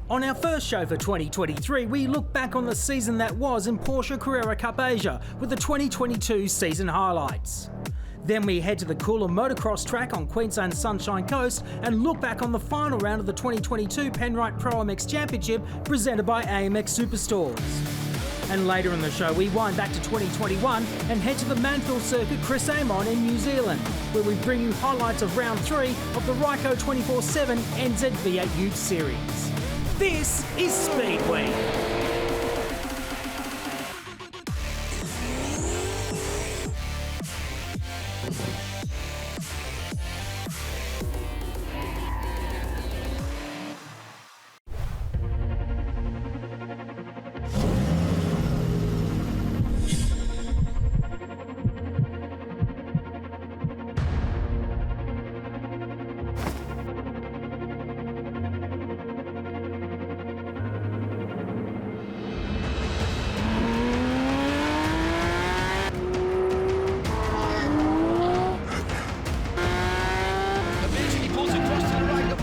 On our first show for 2023, we look back on the season that was in Porsche Carrera Cup Asia with the 2022 season highlights. Then we head to the coolum motocross track on Queensland's Sunshine Coast and look back on the final round of the 2022 Penrite Pro-Am X Championship presented by AMX Superstores. And later in the show, we wind back to 2021 and head to the Manfield circuit Chris Amon in New Zealand, where we bring you highlights of round 3 of the Ryco 24/7 NZ V8 Utes series. This is Speedweek.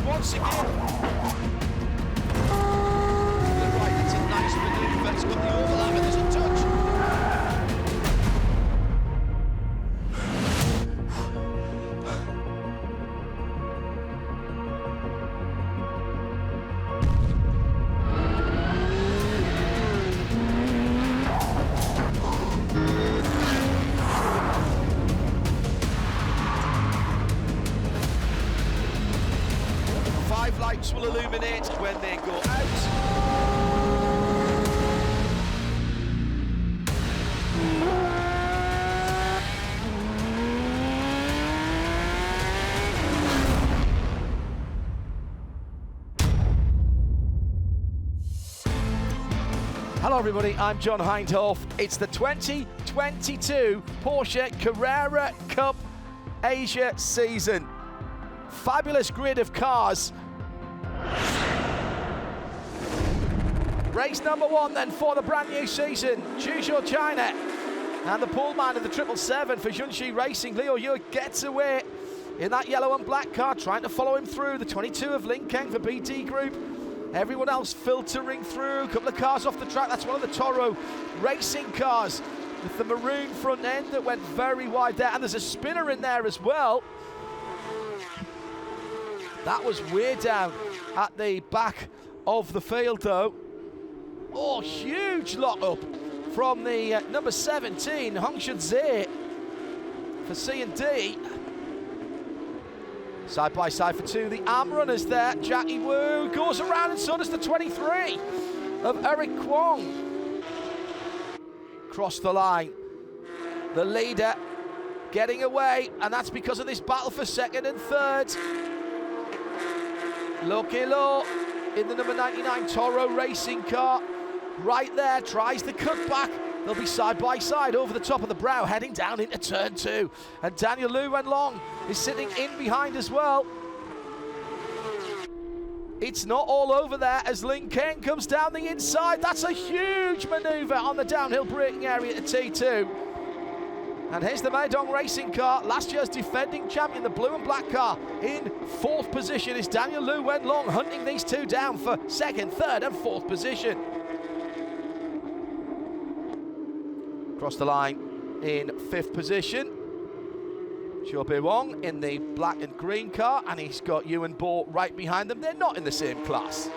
Once again. Right, it's a nice manoeuvre. It's got the overlap and there's a touch. Lights will illuminate when they go out. Hello everybody, I'm John Hindhoff. It's the 2022 Porsche Carrera Cup Asia season. Fabulous grid of cars. Race number 1 then for the brand new season, Zhuzhou China, and the pole man of the 777 for Junshi Racing. Leo Yu gets away in that yellow and black car, trying to follow him through. The 22 of Lin Keng for BT Group. Everyone else filtering through. A couple of cars off the track. That's one of the Toro Racing cars with the maroon front end that went very wide there, and there's a spinner in there as well. That was way down at the back of the field though. Oh, huge lock-up from the number 17, Hongshun Zhe for C&D. Side by side for 2, the arm runners there. Jackie Wu goes around and so does the 23 of Eric Kwong. Cross the line. The leader getting away, and that's because of this battle for second and third. Loki Low in the number 99 Toro Racing car. Right there, tries the cutback. They'll be side by side over the top of the brow, heading down into turn 2. And Daniel Lu Wenlong is sitting in behind as well. It's not all over there as Lin Keng comes down the inside. That's a huge manoeuvre on the downhill braking area at T2. And here's the Meidong Racing car, last year's defending champion, the blue and black car. In 4th position is Daniel Lu Wenlong, hunting these two down for 2nd, 3rd and 4th position. Across the line in 5th position, Xiao Bei Wong in the black and green car, and he's got Yuan Bo right behind them. They're not in the same class.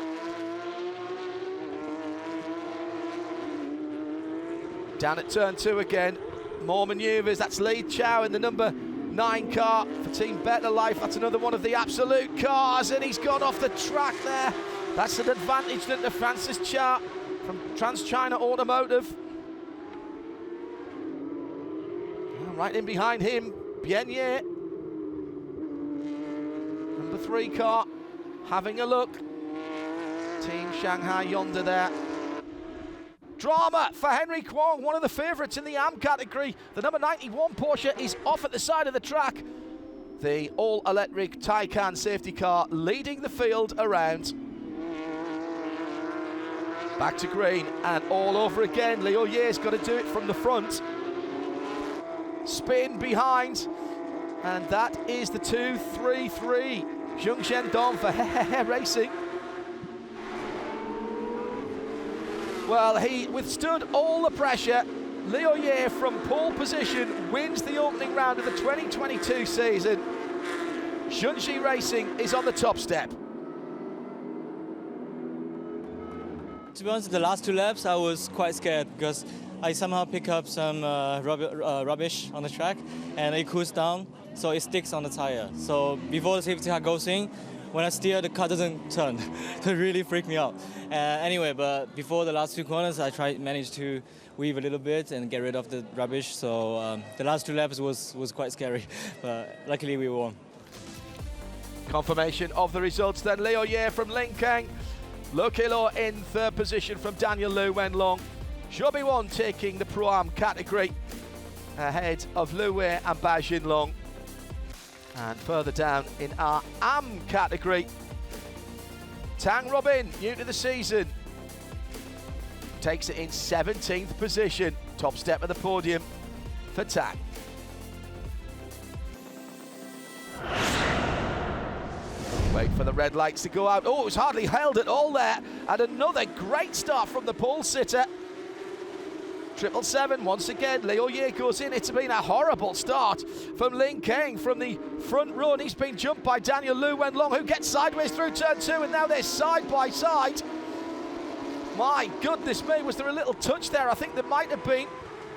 Down at turn 2 again, more manoeuvres. That's Li Chao in the number 9 car for Team Better Life. That's another one of the absolute cars, and he's gone off the track there. That's an advantage to Francis Cha from Trans-China Automotive. Right in behind him, Bian Ye, number 3 car, having a look. Team Shanghai yonder there. Drama for Henry Kwong, one of the favourites in the AM category. The number 91 Porsche is off at the side of the track. The all-electric Taycan safety car leading the field around. Back to green and all over again. Leo Ye's got to do it from the front. Spin behind, and that is the 2-3-3. Zheng Shendong for Racing. Well, he withstood all the pressure. Leo Ye from pole position wins the opening round of the 2022 season. Junshi Racing is on the top step. To be honest, the last 2 laps I was quite scared because I somehow pick up some rubbish on the track and it cools down, so it sticks on the tire. So before the safety car goes in, when I steer, the car doesn't turn. So it really freaked me out. Anyway, but before the last 2 corners, I managed to weave a little bit and get rid of the rubbish. So the last 2 laps was quite scary, but luckily we won. Confirmation of the results then. Leo Ye from Linkang. Lo Kilo in 3rd position from Daniel Lu Wenlong. Joby Won taking the Pro-Am category ahead of Lu Wei and Ba Jin Long. And further down in our AM category, Tang Robin, new to the season, takes it in 17th position. Top step of the podium for Tang. Wait for the red lights to go out. Oh, it was hardly held at all there. And another great start from the pole sitter. 777 once again. Leo Ye goes in. It's been a horrible start from Ling Kang from the front row, and he's been jumped by Daniel Lu Wenlong, who gets sideways through turn 2, and now they're side by side. My goodness me, was there a little touch there? I think there might have been.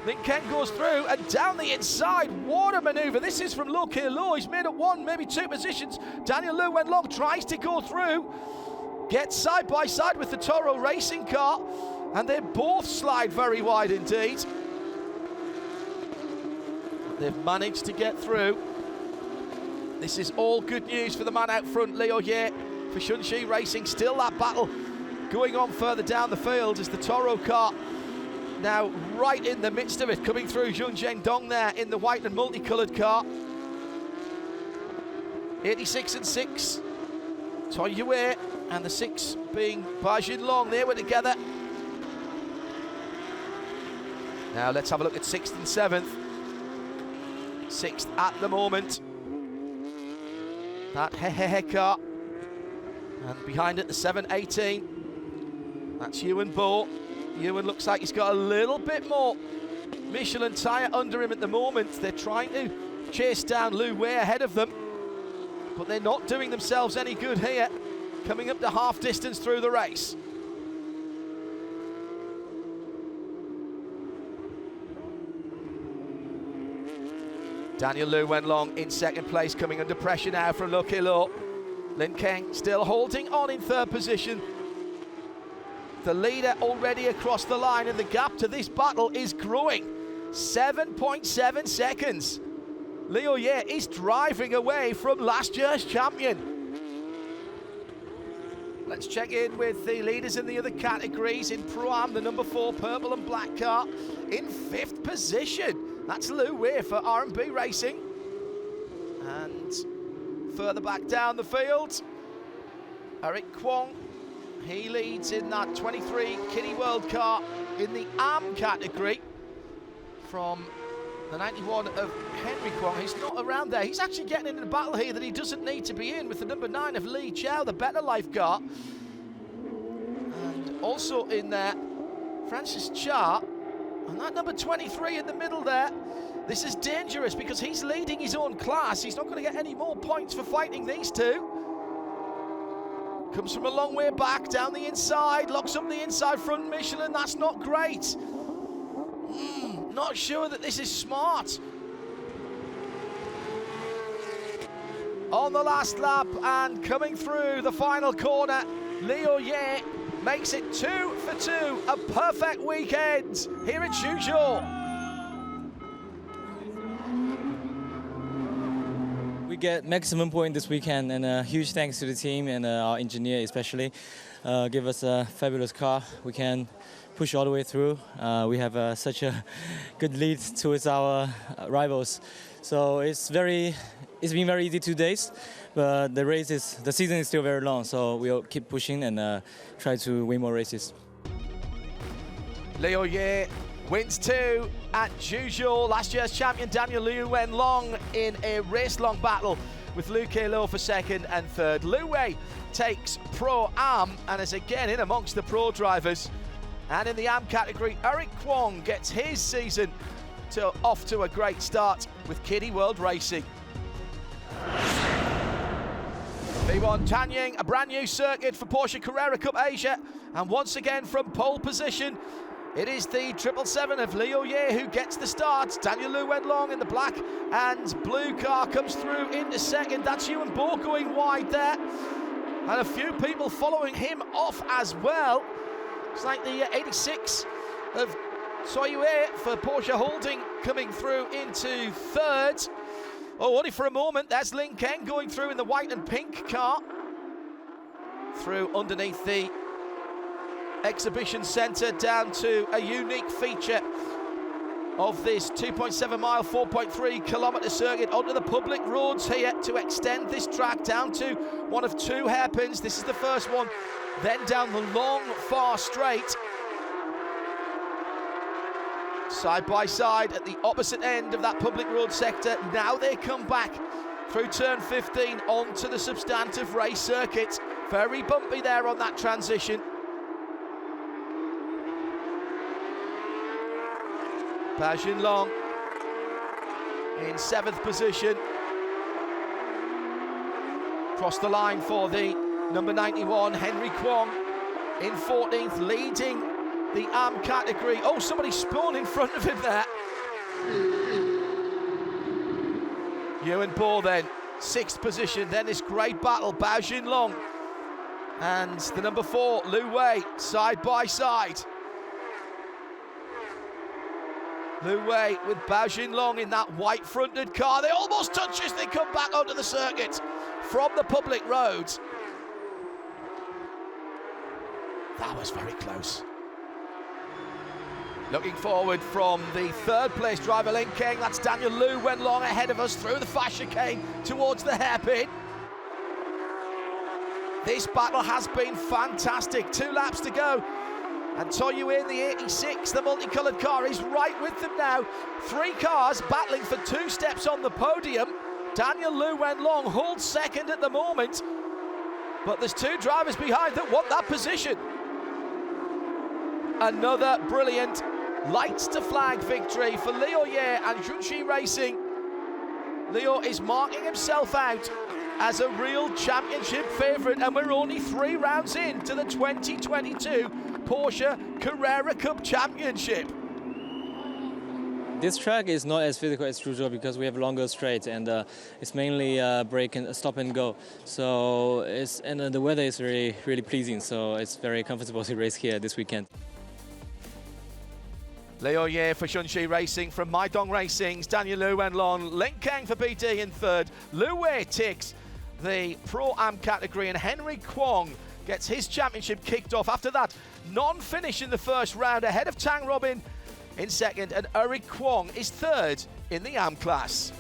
Ling Kang goes through and down the inside. What a manoeuvre. This is from Lo Ke Lo. He's made it 1, maybe 2 positions. Daniel Lu Wenlong tries to go through, gets side by side with the Toro racing car, and they both slide very wide indeed. They've managed to get through. This is all good news for the man out front, Leo Ye, for Junshi Racing. Still that battle going on further down the field as the Toro car now right in the midst of it, coming through Zheng Zhendong there in the white and multicoloured car. 86 and 6, Toy Yue, and the 6 being Ba Jin Long. They were together. Now let's have a look at 6th and 7th. 6th at the moment, that Hehehe car, and behind it the 718. That's Ewan Bo. Ewan looks like he's got a little bit more Michelin tyre under him at the moment. They're trying to chase down Lu Wei ahead of them, but they're not doing themselves any good here, coming up to half distance through the race. Daniel Lu Wenlong in 2nd place, coming under pressure now from Lo Ke Lo. Lin Kang still holding on in 3rd position. The leader already across the line, and the gap to this battle is growing. 7.7 seconds. Leo Ye is driving away from last year's champion. Let's check in with the leaders in the other categories. In Pro-Am, the number 4 purple and black car in 5th position. That's Lu Wei for R&B Racing. And further back down the field, Eric Kwong. He leads in that 23 Kiddie World car in the AM category from the 91 of Henry Kwong. He's not around there. He's actually getting into a battle here that he doesn't need to be in with the number 9 of Li Chao, the Better Life car. And also in there, Francis Cha, and that number 23 in the middle there. This is dangerous because he's leading his own class. He's not going to get any more points for fighting these two. Comes from a long way back, down the inside, locks up the inside front Michelin. That's not great. Not sure that this is smart. On the last lap and coming through the final corner, Leo Ye makes it 2 for 2. A perfect weekend here at Zhuzhou. We get maximum point this weekend, and a huge thanks to the team and our engineer especially. Give us a fabulous car. We can push all the way through. We have such a good lead towards our rivals. So it's been very easy 2 days, but the season is still very long. So we'll keep pushing and try to win more races. Leo Ye wins 2 at Zhuzhou. Last year's champion Daniel Lu Wenlong in a race-long battle with Lu Ke Lo for 2nd and 3rd. Lu Wei takes Pro-Am and is again in amongst the pro drivers. And in the AM category, Eric Kwong gets his season off to a great start with Kiddie World Racing. V1 Tanying, a brand new circuit for Porsche Carrera Cup Asia, and once again from pole position, it is the 777 of Leo Ye who gets the start. Daniel Lu Wenlong in the black and blue car comes through into second. That's Ewan Bo going wide there, and a few people following him off as well. It's like the 86 of Soyue for Porsche Holding coming through into third. Oh, only for a moment, there's Lin Keng going through in the white and pink car. Through underneath the exhibition centre down to a unique feature of this 2.7 mile, 4.3 kilometre circuit onto the public roads here to extend this track down to one of two hairpins. This is the first one, then down the long, far straight. Side by side at the opposite end of that public road sector. Now they come back through turn 15 onto the substantive race circuit. Very bumpy there on that transition. Bao Jinlong in 7th position. Cross the line for the number 91, Henry Kwong in 14th, leading the AM category. Oh, somebody spun in front of him there. Ewan Bo then, 6th position. Then this great battle, Bao Jinlong and the number 4, Lu Wei, side by side. Lu Wei with Bao Jinlong in that white-fronted car. They almost touch as they come back onto the circuit from the public roads. That was very close. Looking forward from the 3rd place driver, Lin Keng. That's Daniel Lu Wenlong ahead of us through the fast chicane towards the hairpin. This battle has been fantastic. 2 laps to go. And Toyue in the 86, the multicoloured car, is right with them now. 3 cars battling for 2 steps on the podium. Daniel Lu Wenlong holds second at the moment, but there's 2 drivers behind that want that position. Another brilliant lights to flag victory for Leo Ye and Junshi Racing. Leo is marking himself out as a real championship favourite, and we're only 3 rounds into the 2022 Porsche Carrera Cup Championship. This track is not as physical as usual because we have longer straights, and it's mainly break and stop and go. So the weather is really pleasing, so it's very comfortable to race here this weekend. Leo Ye for Junshi Racing, from Maidong Racing's Daniel Lu Wenlong. Lin Keng for BD in 3rd. Lu Wei takes the Pro-Am category, and Henry Kwong gets his championship kicked off after that non-finish in the first round, ahead of Tang Robin in 2nd, and Eric Kwong is 3rd in the AM class.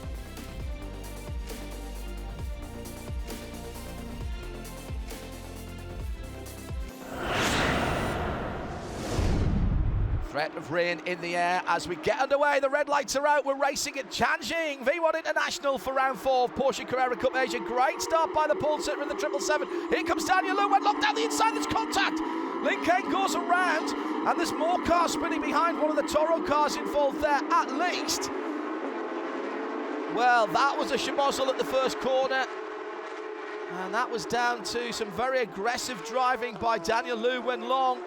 Threat of rain in the air as we get underway. The red lights are out. We're racing at Tianjin. V1 International for round 4 of Porsche Carrera Cup Asia. Great start by the pole sitter in the 777. Here comes Daniel Lu Wenlong down the inside. There's contact. Lin Keng goes around, and there's more cars spinning behind. One of the Toro cars involved there, at least. Well, that was a schmozzle at the first corner, and that was down to some very aggressive driving by Daniel Lu Wenlong.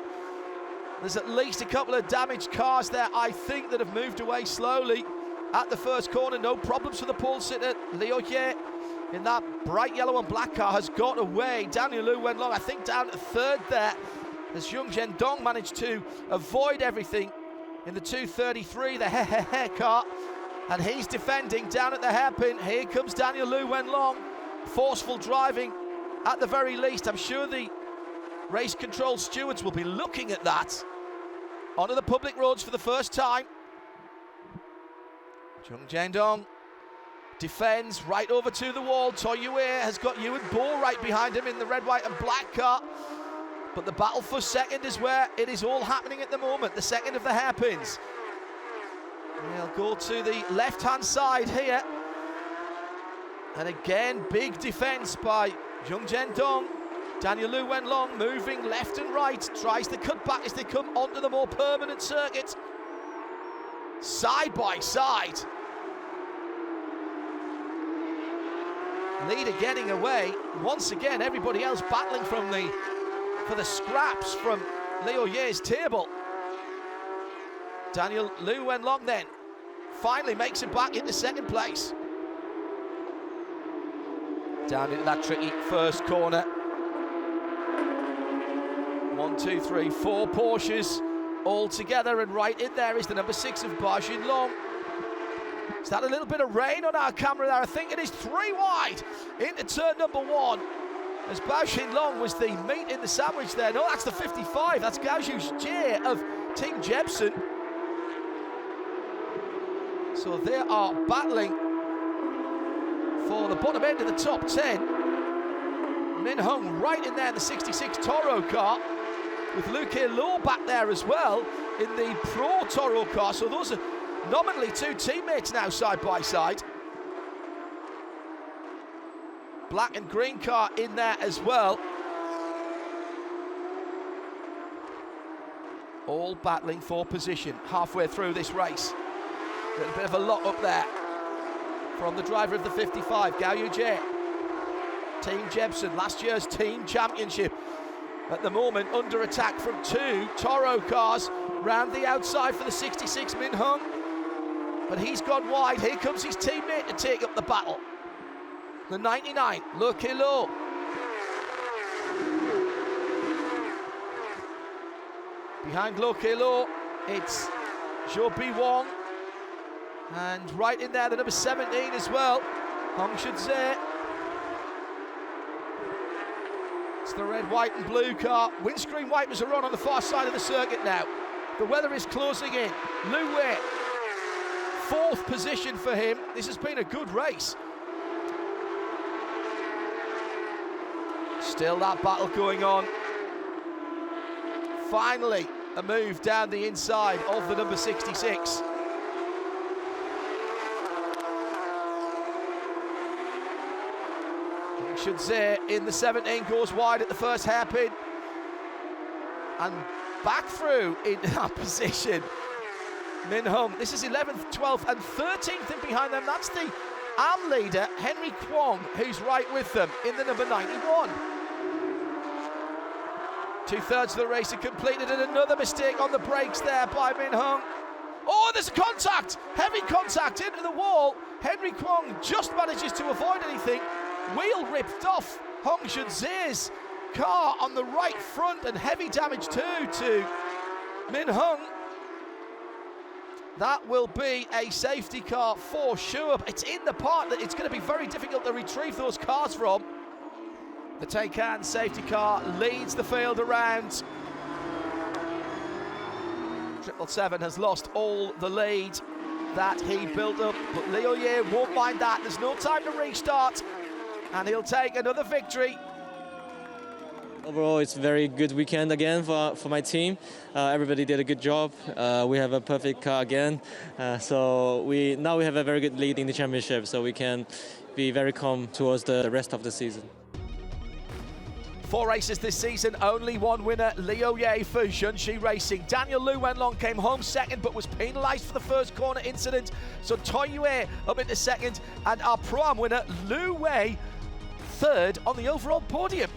There's at least a couple of damaged cars there, I think, that have moved away slowly at the first corner. No problems for the pole sitter. Leo Ye in that bright yellow and black car has got away. Daniel Lu Wenlong, I think, down to 3rd there, as Yung Zhendong managed to avoid everything in the 233, the car, and he's defending down at the hairpin. Here comes Daniel Lu Wenlong. Forceful driving at the very least. I'm sure the race control stewards will be looking at that. Onto the public roads for the first time. Yung Zhendong defends right over to the wall. Toyue has got Ewan Bo right behind him in the red, white and black car. But the battle for 2nd is where it is all happening at the moment. The 2nd of the hairpins. We'll go to the left-hand side here. And again, big defense by Yung Zhendong. Daniel Lu Wenlong moving left and right, tries to cut back as they come onto the more permanent circuit. Side by side. Leader getting away. Once again, everybody else battling for the scraps from Leo Ye's table. Daniel Lu Wenlong then finally makes it back into second place. Down into that tricky first corner. 1, 2, 3, 4 Porsches all together, and right in there is the number 6 of Bao Xinlong. Is that a little bit of rain on our camera there? I think it is 3 wide into turn number 1. As Bao Xinlong was the meat in the sandwich there. No, that's the 55. That's Gao Jie of Team Jebsen. So they are battling for the bottom end of the top 10. Min Hung right in there in the 66 Toro car, with Luke Law back there as well in the Pro Toro car. So those are nominally 2 teammates now side by side. Black and green car in there as well. All battling for position halfway through this race. A little bit of a lot up there from the driver of the 55, Gao Jie. Team Jebsen, last year's team championship. At the moment, under attack from 2 Toro cars round the outside for the 66 Min Hung. But he's gone wide. Here comes his teammate to take up the battle. The 99, Le Kilo. Behind Le Kilo, it's Zhou Bi-Wong. And right in there, the number 17 as well, Hong Shunze. It's the red, white and blue car. Windscreen wipers are on the far side of the circuit now. The weather is closing in. Lu Wei, 4th position for him. This has been a good race. Still that battle going on. Finally, a move down the inside of the number 66. Shunze in the 17 goes wide at the first hairpin. And back through in that position. Min Hung, this is 11th, 12th and 13th in behind them. That's the AM leader, Henry Kwong, who's right with them in the number 91. 2/3 of the race are completed, and another mistake on the brakes there by Min Hung. Oh, there's a contact! Heavy contact into the wall. Henry Kwong just manages to avoid anything. Wheel ripped off Hong Shunze's car on the right front, and heavy damage too to Min Hung. That will be a safety car for sure. It's in the part that it's going to be very difficult to retrieve those cars from. The Taycan safety car leads the field around. 777 has lost all the lead that he built up, but Leo Ye won't mind that. There's no time to restart, and he'll take another victory. Overall, it's a very good weekend again for my team. Everybody did a good job. We have a perfect car again. So now we have a very good lead in the championship, so we can be very calm towards the rest of the season. 4 races this season, only 1 winner, Leo Ye for Junshi Racing. Daniel Lu Wenlong came home second, but was penalised for the first corner incident. So Toy Yue up into second, and our Pro-Am winner, Lu Wei, third on the overall podium.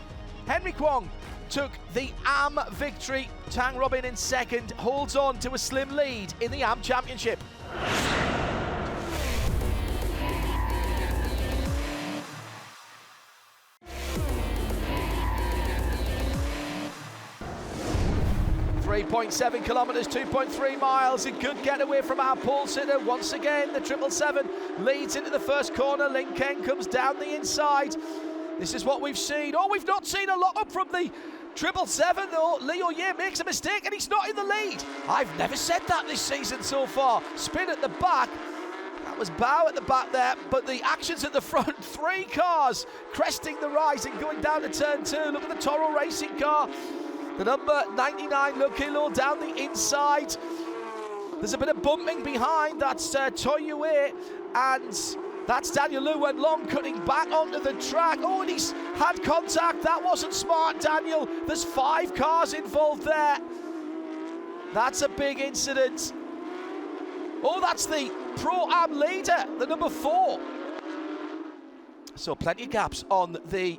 Henry Kwong took the AM victory. Tang Robin in second, holds on to a slim lead in the AM Championship. .7 kilometres, 2.3 miles. A good getaway from our pole sitter. Once again, the 777 leads into the first corner. Ling Keng comes down the inside. This is what we've seen. Oh, we've not seen a lot up from the 777 though. Leo Ye makes a mistake and he's not in the lead. I've never said that this season so far. Spin at the back. That was Bao at the back there, but the actions at the front. 3 cars cresting the rise and going down to turn 2. Look at the Toro Racing car. The number 99, Le Kilo, down the inside. There's a bit of bumping behind. That's Toy Yue and That's Daniel Liu went long, cutting back onto the track. Oh, and he's had contact. That wasn't smart, Daniel. There's 5 cars involved there. That's a big incident. Oh, that's the Pro-Am leader, the number 4. So plenty of gaps on the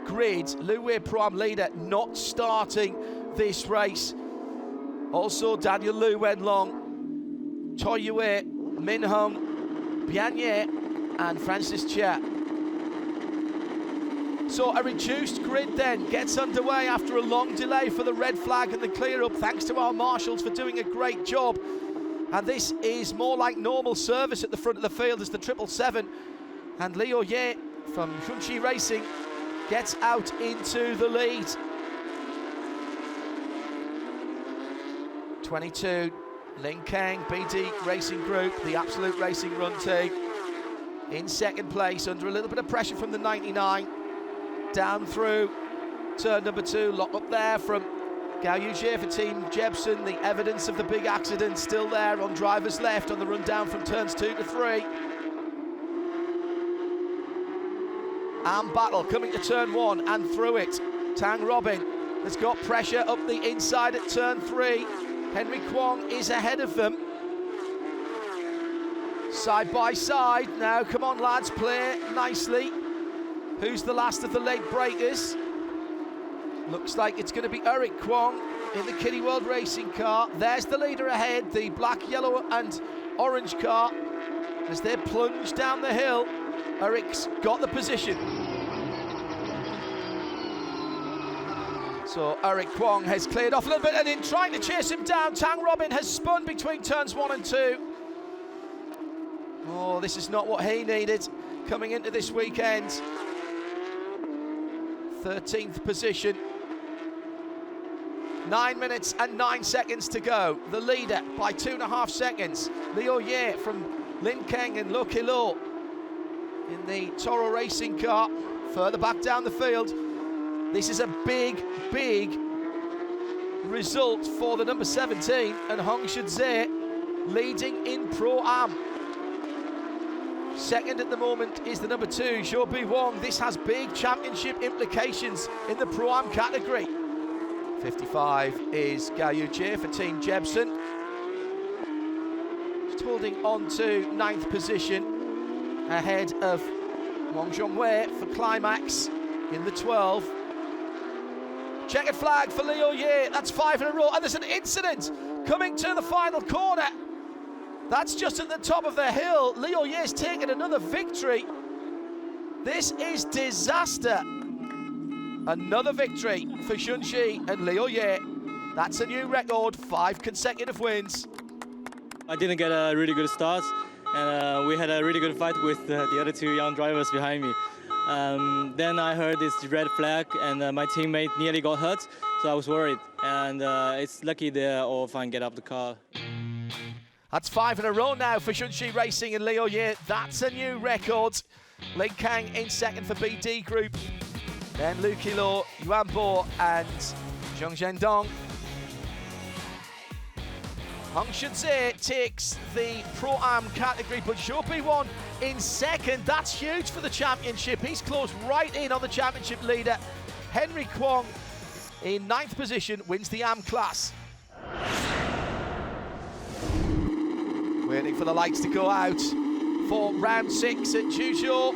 grid. Liu Pro-Am leader not starting this race. Also, Daniel Liu went long. Choi Yue, Min Hung, Bian Ye, and Francis Chia. So a reduced grid then gets underway after a long delay for the red flag and the clear up, thanks to our marshals for doing a great job. And this is more like normal service at the front of the field as the 777 and Liu Ye from Junshi Racing gets out into the lead. 22, Lin Kang, BD Racing Group, the Absolute Racing Run team, in second place under a little bit of pressure from the 99. Down through turn number 2, lock up there from Gao Yujie for Team Jebsen. The evidence of the big accident still there on driver's left on the run down from turns 2 to 3. And battle coming to turn 1 and through it. Tang Robin has got pressure up the inside at turn 3. Henry Kwong is ahead of them. Side by side now, come on lads, play nicely. Who's the last of the late breakers? Looks like it's going to be Eric Kwong in the Kiddie World Racing car. There's the leader ahead, the black, yellow and orange car. As they plunge down the hill, Eric's got the position. So Eric Kwong has cleared off a little bit, and in trying to chase him down, Tang Robin has spun between turns 1 and 2. Oh, this is not what he needed coming into this weekend. 13th position. 9 minutes and 9 seconds to go. The leader by 2.5 seconds. Liu Ye from Lin Kang and Lo Kilo in the Toro Racing car. Further back down the field. This is a big, big result for the number 17 and Hong Shudze leading in Pro-Am. Second at the moment is the number 2, Zhou Bi Wong. This has big championship implications in the Pro-Am category. 55 is Gao Yujie for Team Jebsen. Just holding on to 9th position ahead of Wang Zhongwei for Climax in the 12. Checkered flag for Liu Ye, that's 5 in a row, and there's an incident coming to the final corner. That's just at the top of the hill. Liu Ye's taken another victory. This is disaster. Another victory for Junshi and Liu Ye. That's a new record, 5 consecutive wins. I didn't get a really good start, and we had a really good fight with the other 2 young drivers behind me. Then I heard this red flag, and my teammate nearly got hurt, so I was worried. And it's lucky they all fine get up the car. That's 5 in a row now for Junshi Racing and Liu Ye. That's a new record. Lin Kang in second for BD Group. Then Lu Kilo, Yuan Bo and Zheng Zhendong. Hong Shudze takes the Pro-Am category, but Zhou Bi Wong in second. That's huge for the championship. He's closed right in on the championship leader. Henry Kwong in 9th position wins the AM class. Waiting for the lights to go out for round 6 at Zhuzhou.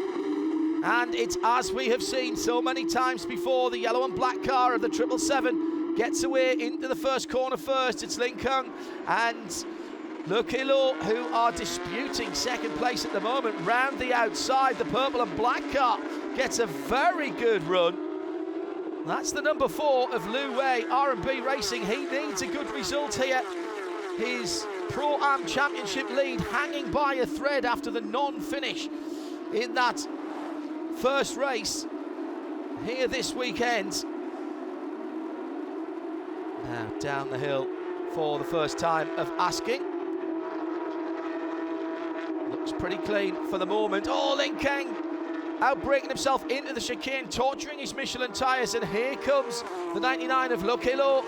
And it's as we have seen so many times before, the yellow and black car of the 777 gets away into the first corner first. It's Lin Kang and Lo Kilo who are disputing second place at the moment. Round the outside, the purple and black car gets a very good run. That's the number 4 of Lu Wei, R&B Racing. He needs a good result here. His Pro-Am Championship lead hanging by a thread after the non-finish in that first race here this weekend. Now down the hill for the first time of asking. Looks pretty clean for the moment. Oh, Lin Kang outbreaking himself into the chicane, torturing his Michelin tyres, and here comes the 99 of Lo Kilo.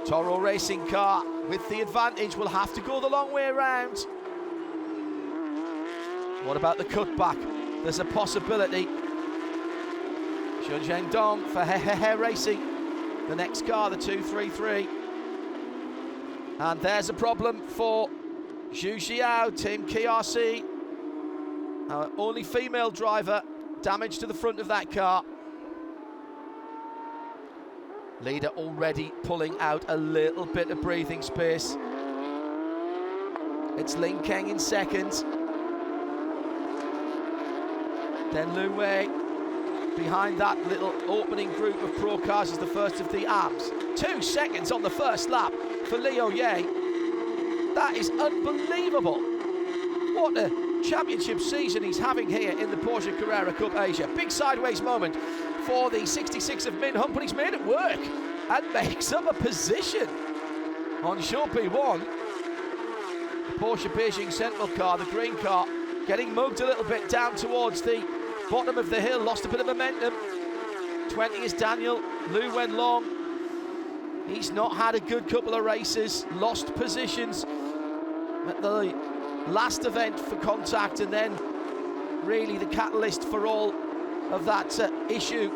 Toro Racing car with the advantage will have to go the long way around. What about the cutback? There's a possibility. Shunzheng Dong for He Racing. The next car, the 233. And there's a problem for Zhu Xiao, Team KRC. Our only female driver, damage to the front of that car. Leader already pulling out a little bit of breathing space. It's Lin Keng in second. Then Lu Wei behind that little opening group of pro cars as the first of the AMs. 2 seconds on the first lap for Liu Ye. That is unbelievable. What a championship season he's having here in the Porsche Carrera Cup Asia. Big sideways moment for the 66 of Min Hung, but he's made it work and makes up a position on Champi 1. The Porsche Beijing Central car, the green car, getting mugged a little bit down towards the bottom of the hill, lost a bit of momentum. 20 is Daniel Lu Wenlong. He's not had a good couple of races, lost positions at the last event for contact, and then really the catalyst for all of that issue.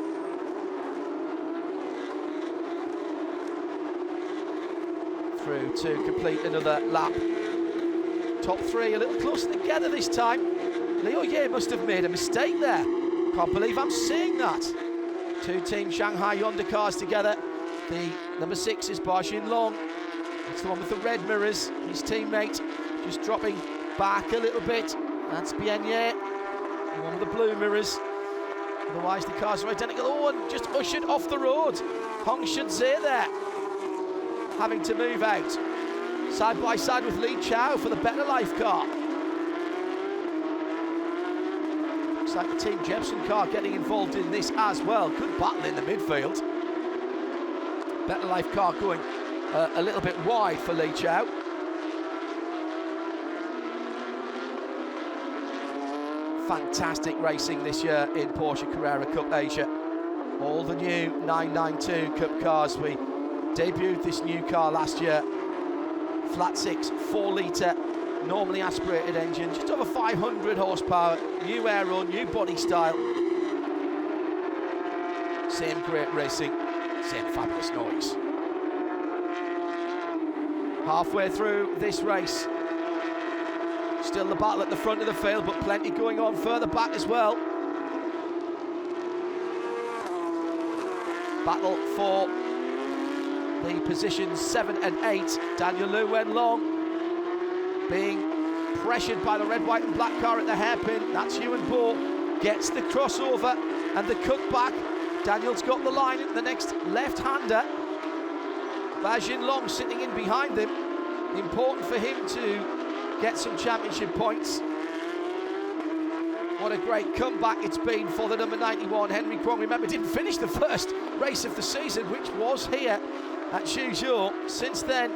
Through to complete another lap. Top 3 a little closer together this time. Liu Ye must have made a mistake there. Can't believe I'm seeing that. 2 Team Shanghai Honda cars together. The number 6 is Ba Xinlong. It's the one with the red mirrors. His teammate just dropping back a little bit. That's Bian Ye, the one with the blue mirrors. Otherwise the cars are identical. Oh, and just ushered off the road. Hong Shunze there, having to move out. Side by side with Li Chao for the Better Life car. Looks like the Team Jepson car getting involved in this as well. Good battle in the midfield. Better Life car going a little bit wide for Li Chao. Fantastic racing this year in Porsche Carrera Cup Asia. All the new 992 Cup cars. We debuted this new car last year. Flat 6, 4 litre, normally aspirated engine, just over 500 horsepower, new aero, new body style. Same great racing, same fabulous noise. Halfway through this race, still the battle at the front of the field, but plenty going on further back as well. Battle for the positions 7 and 8. Daniel Lu Wenlong being pressured by the red, white and black car at the hairpin. That's Yuan Bo, gets the crossover and the cutback. Daniel's got the line in the next left-hander. Ba Xinlong sitting in behind him. Important for him to get some championship points. What a great comeback it's been for the number 91, Henry Kwong. Remember, didn't finish the first race of the season, which was here at Suzhou. Since then,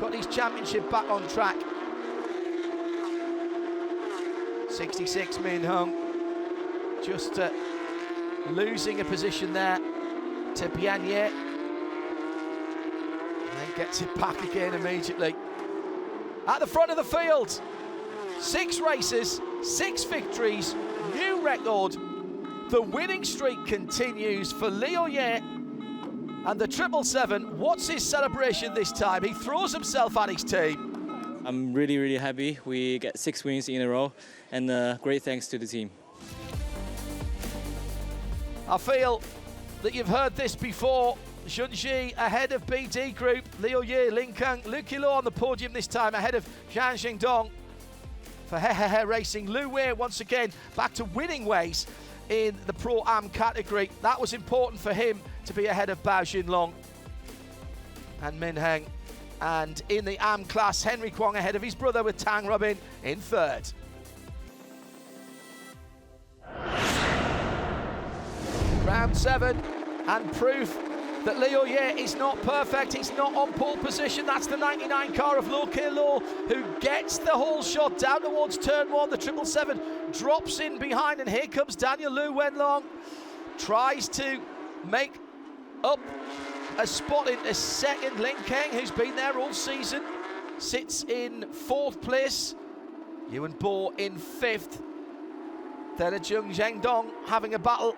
got his championship back on track. 66 Min Hung, just losing a position there to Bian Ye. And then gets it back again immediately. At the front of the field, 6 races, 6 victories, new record. The winning streak continues for Liu Ye. And the 777, what's his celebration this time? He throws himself at his team. I'm really, really happy. We get 6 wins in a row, and great thanks to the team. I feel that you've heard this before. Junji ahead of BD Group, Liu Ye, Lin Keng, Lu Qilo on the podium this time ahead of Zhang Xingdong. For He Racing, Lu Wei once again back to winning ways in the Pro-Am category. That was important for him to be ahead of Ba Xinlong and Min Heng. And in the Am class, Henry Kwong ahead of his brother with Tang Robin in 3rd. Round 7 and proof that Liu Ye is not perfect. He's not on pole position. That's the 99 car of Lu Qilo, who gets the whole shot down towards turn 1. The 777 drops in behind, and here comes Daniel Lu Wenlong. Tries to make up a spot in a second. Lin Keng, who's been there all season, sits in 4th place. Yuan Bo in 5th. Then a Zheng Zhendong having a battle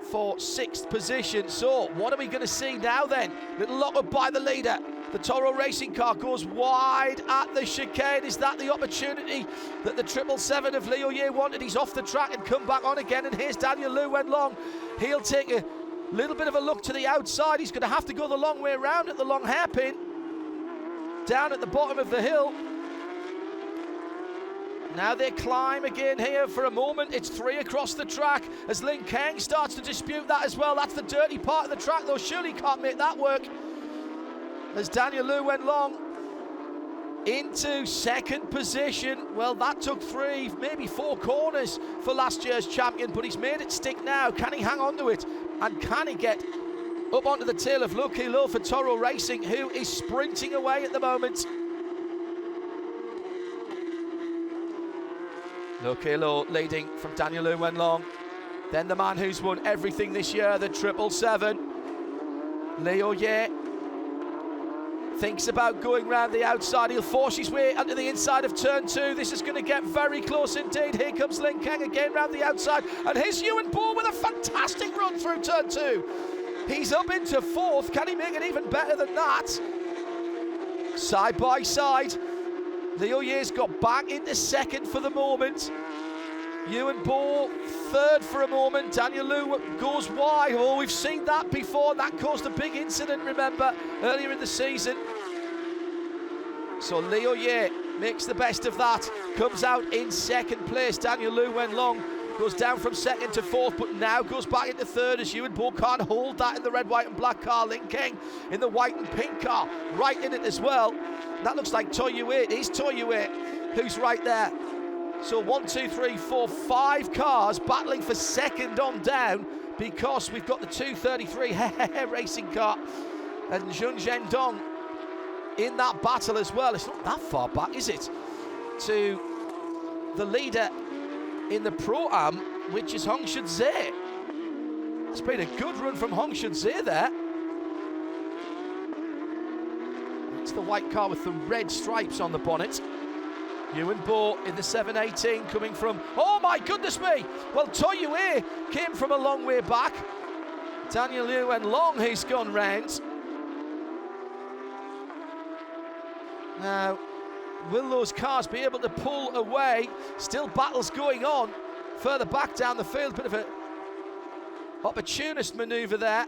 for 6th position. So what are we going to see now then? Little lock up by the leader. The Toro Racing car goes wide at the chicane. Is that the opportunity that the 777 of Liu Ye wanted? He's off the track and come back on again. And here's Daniel Liu Wenlong. He'll take a little bit of a look to the outside. He's going to have to go the long way around at the long hairpin. Down at the bottom of the hill. Now they climb again here for a moment. It's 3 across the track as Lin Kang starts to dispute that as well. That's the dirty part of the track, though. Surely can't make that work. As Daniel Liu Wenlong into 2nd position. Well, that took 3, maybe 4 corners for last year's champion, but he's made it stick now. Can he hang on to it? And can he get up onto the tail of Liu Kilo for Toro Racing, who is sprinting away at the moment? Liu Kilo leading from Daniel Liu Wenlong. Then the man who's won everything this year, the 777. Liu Ye thinks about going round the outside. He'll force his way onto the inside of turn 2. This is going to get very close indeed. Here comes Lin Kang again round the outside. And here's Ewan Bohr with a fantastic run through turn 2. He's up into 4th. Can he make it even better than that? Side by side. Liu Ye's got back into 2nd for the moment. Ewan Bohr 3rd for a moment. Daniel Liu goes wide. Oh, we've seen that before. That caused a big incident, remember, earlier in the season. So Liu Ye makes the best of that. Comes out in 2nd place. Daniel Liu Wenlong goes down from 2nd to 4th, but now goes back into 3rd as Ewan Bohr can't hold that in the red, white and black car. Lin Kang in the white and pink car, right in it as well. That looks like Toyue. It is Toyue who's right there. So 1, 2, 3, 4, 5 cars battling for 2nd on down, because we've got the 233 racing car and Zheng Zhendong in that battle as well. It's not that far back, is it, to the leader in the Pro-Am, which is Hong Shunzhe. That's been a good run from Hong Shunzhe there. It's the white car with the red stripes on the bonnet. Ewan Bohr in the 718 coming from, oh my goodness me! Well, Toyue came from a long way back. Daniel Liu Wenlong, he's gone round. Now, will those cars be able to pull away? Still battles going on further back down the field. Bit of an opportunist manoeuvre there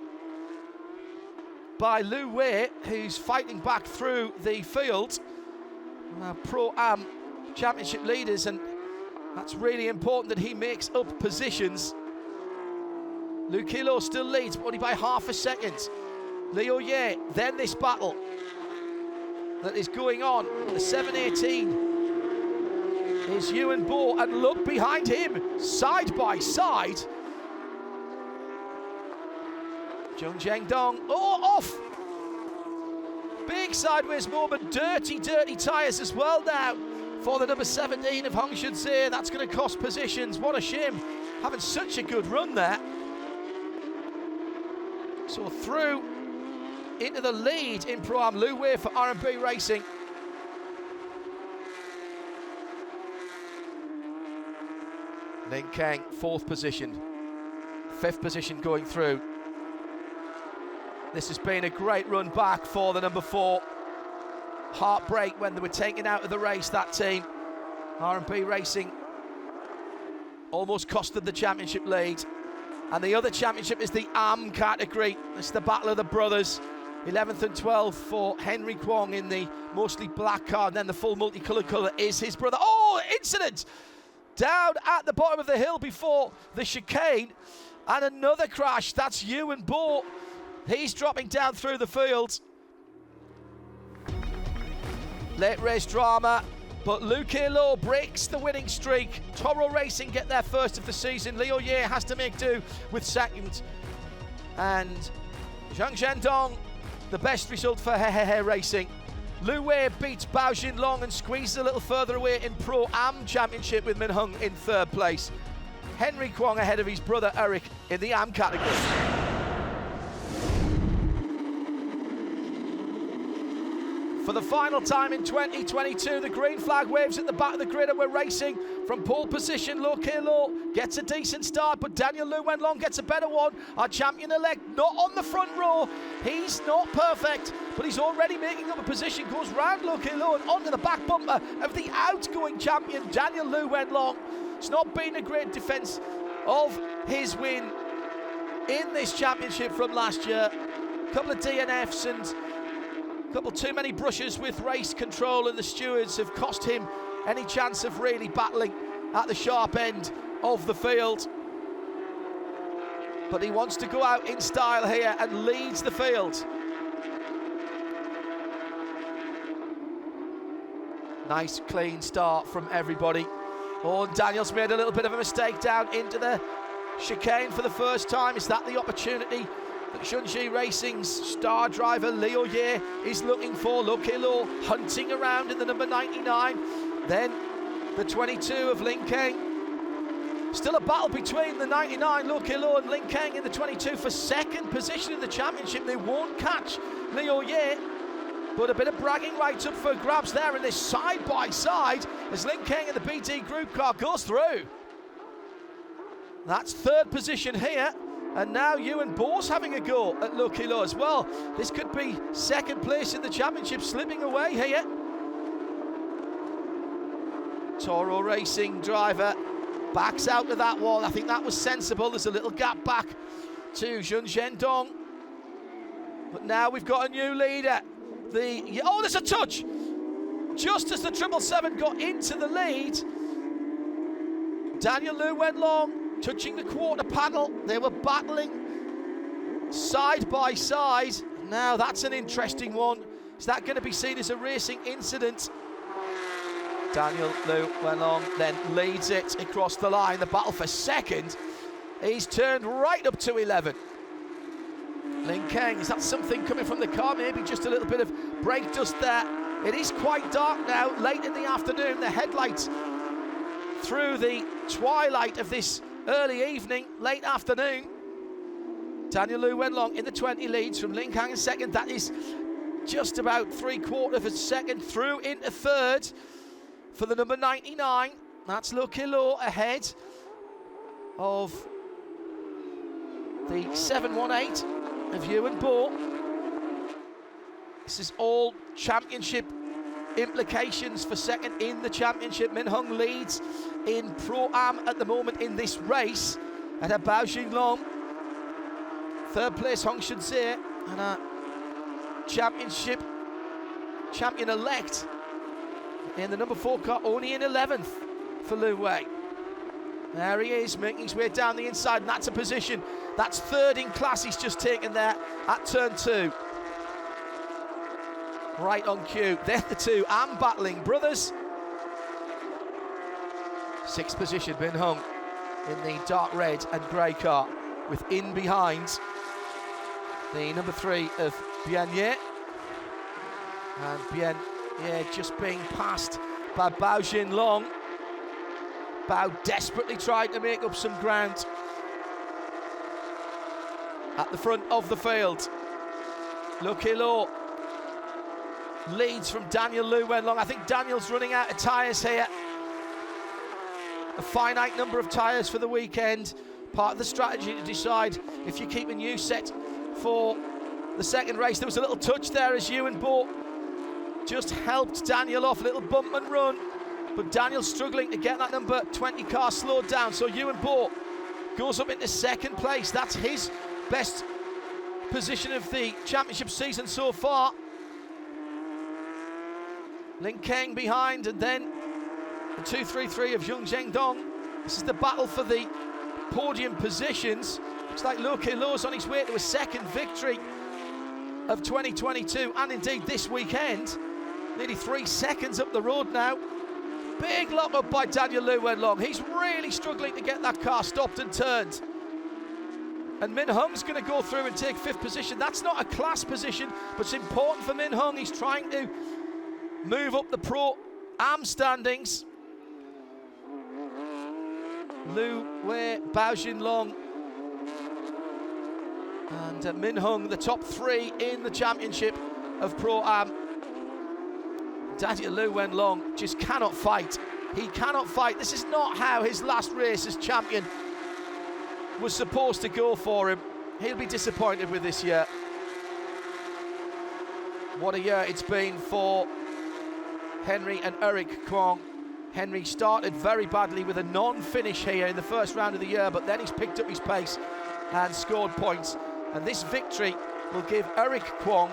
by Liu Wei, who's fighting back through the field. Pro-Am Championship leaders, and that's really important that he makes up positions. Liu Kilo still leads, but only by half a second. Liu Ye, then this battle that is going on. The 718 is Ewan Bohr, and look behind him, side by side. Zheng Zhendong, oh, off! Big sideways moment, dirty tyres as well now for the number 17 of Hong Shunzhe. That's going to cost positions. What a shame, having such a good run there. So through into the lead in Pro-Am, Liu Wei for R&B Racing. Lin Kang, 4th position. 5th position going through. This has been a great run back for the number 4. Heartbreak when they were taken out of the race, that team. R&B Racing almost cost them the championship lead. And the other championship is the AM category. It's the battle of the brothers. 11th and 12th for Henry Kwong in the mostly black car, and then the full multicoloured colour is his brother. Oh, incident! Down at the bottom of the hill before the chicane, and another crash. That's Ewan Bohr. He's dropping down through the field. Late race drama, but Liu Kilo breaks the winning streak. Toro Racing get their 1st of the season. Liu Ye has to make do with 2nd. And Zheng Zhendong, the best result for Racing. Liu Wei beats Bao Jinlong and squeezes a little further away in Pro-Am Championship with Min Hung in 3rd place. Henry Kwong ahead of his brother Eric in the AM category. For the final time in 2022, the green flag waves at the back of the grid, and we're racing from pole position. Lo Kilo gets a decent start, but Daniel Lu Wenlong gets a better one. Our champion-elect not on the front row. He's not perfect, but he's already making up a position. Goes round Lo Kilo and onto the back bumper of the outgoing champion, Daniel Lu Wenlong. It's not been a great defence of his win in this championship from last year. A couple of DNFs and a couple too many brushes with race control, and the stewards have cost him any chance of really battling at the sharp end of the field. But he wants to go out in style here and leads the field. Nice clean start from everybody. Oh, and Daniel's made a little bit of a mistake down into the chicane for the first time. Is that the opportunity that Shunxi Racing's star driver Leo Ye is looking for? Lo Kilo hunting around in the number 99. Then the 22 of Lin Keng. Still a battle between the 99 Lo Kilo and Lin Keng in the 22 for second position in the championship. They won't catch Leo Ye, but a bit of bragging rights up for grabs there in this side by side as Lin Keng in the BT group car goes through. That's third position here. And now Ewan Bour's having a go at Lo Kilo as well. This could be second place in the championship slipping away here. Toro Racing driver backs out to that wall. I think that was sensible. There's a little gap back to Jun Zhendong. But now we've got a new leader. Oh, there's a touch! Just as the 777 got into the lead, Daniel Lu Wenlong touching the quarter panel. They were battling side by side. Now that's an interesting one. Is that going to be seen as a racing incident? Daniel Lu Wenlong then leads it across the line. The battle for second. He's turned right up to 11. Lin Keng, is that something coming from the car? Maybe just a little bit of brake dust there. It is quite dark now, late in the afternoon. The headlights through the twilight of this early evening, late afternoon. Daniel Lu Wenlong in the 20 leads from Lin Keng in second. That is just about 3/4 of a second through into third for the number 99. That's Lo Kilo ahead of the 718 of Ewan Bour. This is all championship implications for second in the championship. Min Hung leads in Pro-Am at the moment in this race at a Bao Xinlong. Third place Hong Shunze, and a championship champion-elect in the number 4 car, only in 11th for Lu Wei. There he is, making his way down the inside, and that's a position. That's third in class he's just taken there at turn 2. Right on cue. They're the two Am battling brothers. 6th position, Min Hung in the dark red and grey car, with in behind the number 3 of Bien Ye. And Bien Ye just being passed by Bao Xinlong. Bao desperately tried to make up some ground at the front of the field. Lo Kilo leads from Daniel Lu Wenlong. I think Daniel's running out of tyres here. A finite number of tyres for the weekend. Part of the strategy to decide if you keep a new set for the second race. There was a little touch there as Ewan Bour just helped Daniel off, a little bump and run. But Daniel's struggling to get that number 20 car slowed down. So Ewan Bour goes up into second place. That's his best position of the championship season so far. Lin Keng behind, and then the 233 of Jung Zhendong. This is the battle for the podium positions. Looks like Lo Kilo's on his way to a second victory of 2022, and indeed this weekend. Nearly 3 seconds up the road now. Big lock up by Daniel Lu Wenlong. He's really struggling to get that car stopped and turned. And Min Hung's going to go through and take 5th position. That's not a class position, but it's important for Min Hung. He's trying to move up the Pro-Am standings. Lu Wei, Bao Xinlong, and Min Hung, the top 3 in the championship of Pro-Am. Daniel Liu Wenlong just cannot fight. He cannot fight. This is not how his last race as champion was supposed to go for him. He'll be disappointed with this year. What a year it's been for Henry and Eric Kwong. Henry started very badly with a non-finish here in the first round of the year, but then he's picked up his pace and scored points. And this victory will give Eric Kwong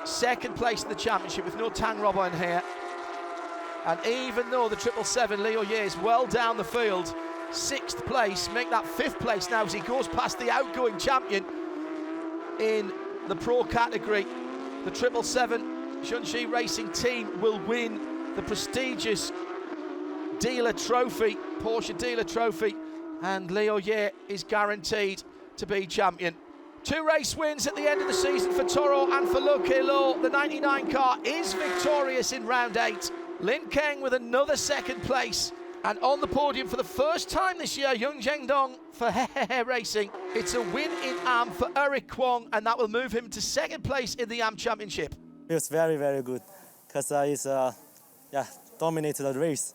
second place in the championship with no Tang Robber in here. And even though the 777 Leo Ye is well down the field, 6th place, make that 5th place now as he goes past the outgoing champion in the pro category. The 777 Junshi Racing team will win the prestigious dealer trophy, Porsche dealer trophy, and Leo Ye is guaranteed to be champion. 2 race wins at the end of the season for Toro and for Lo Kelo. The 99 car is victorious in round 8. Lin Keng with another 2nd place. And on the podium for the first time this year, Yung Zhengdong for Hehehe Racing. It's a win in AM for Eric Kwong, and that will move him to 2nd place in the AM Championship. It was very, very good because it's dominated the race.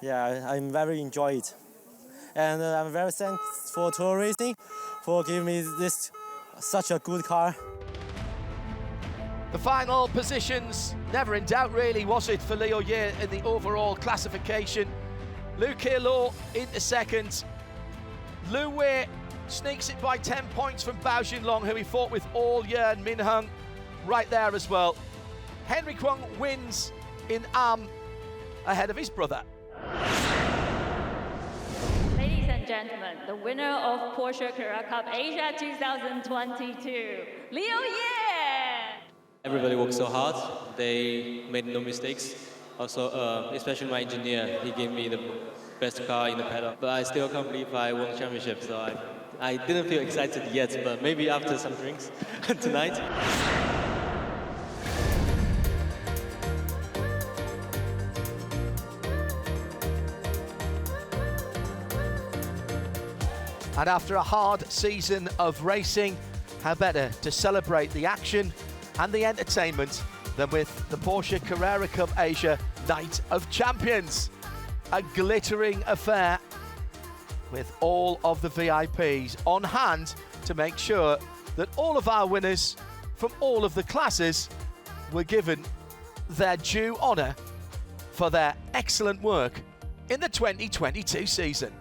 Yeah, I'm very enjoyed it. And I'm very thankful for Toro Racing for giving me such a good car. The final positions, never in doubt really, was it, for Leo Ye in the overall classification. Lu Kelo into 2nd. Lu Wei sneaks it by 10 points from Bao Junlong, who he fought with all year, and Min Hung right there as well. Henry Kwong wins in AM ahead of his brother. Ladies and gentlemen, the winner of Porsche Carrera Cup Asia 2022, Leo Ye! Everybody worked so hard. They made no mistakes. Also, especially my engineer, he gave me the best car in the paddock. But I still can't believe I won the championship, so I didn't feel excited yet, but maybe after some drinks tonight. And after a hard season of racing, how better to celebrate the action and the entertainment than with the Porsche Carrera Cup Asia Night of Champions. A glittering affair with all of the VIPs on hand to make sure that all of our winners from all of the classes were given their due honour for their excellent work in the 2022 season.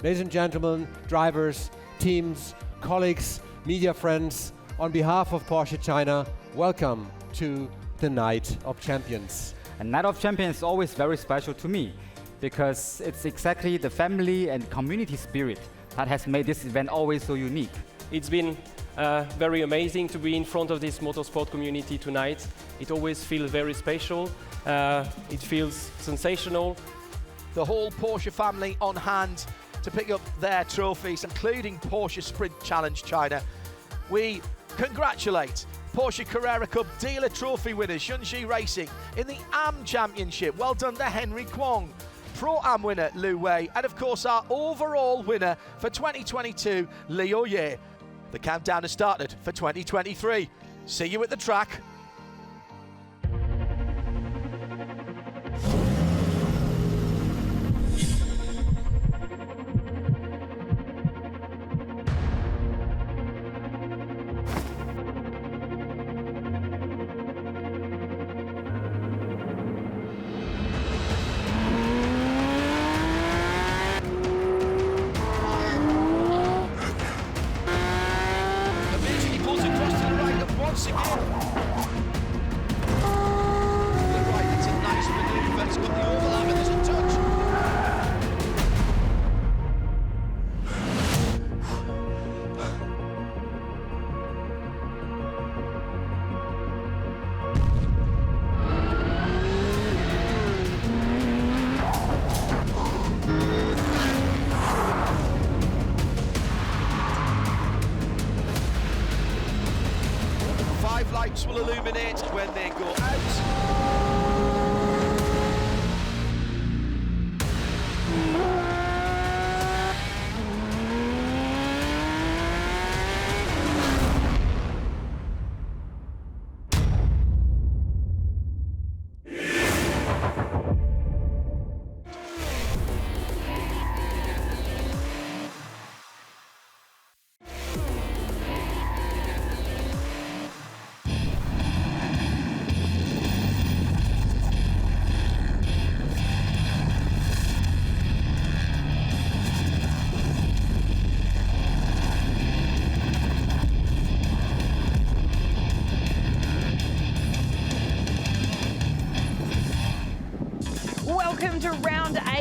Ladies and gentlemen, drivers, teams, colleagues, media friends, on behalf of Porsche China, welcome to the Night of Champions. A Night of Champions is always very special to me because it's exactly the family and community spirit that has made this event always so unique. It's been very amazing to be in front of this motorsport community tonight. It always feels very special. It feels sensational. The whole Porsche family on hand to pick up their trophies, including Porsche Sprint Challenge China. We congratulate Porsche Carrera Cup Dealer Trophy winners Junshi Racing in the AM Championship. Well done to Henry Kwong. Pro-Am winner Lu Wei, and of course our overall winner for 2022, Leo Ye. The countdown has started for 2023. See you at the track. Once again. Right, it's a nice manoeuvre. It's got the overlap and there's a touch. Lights will illuminate when they go out.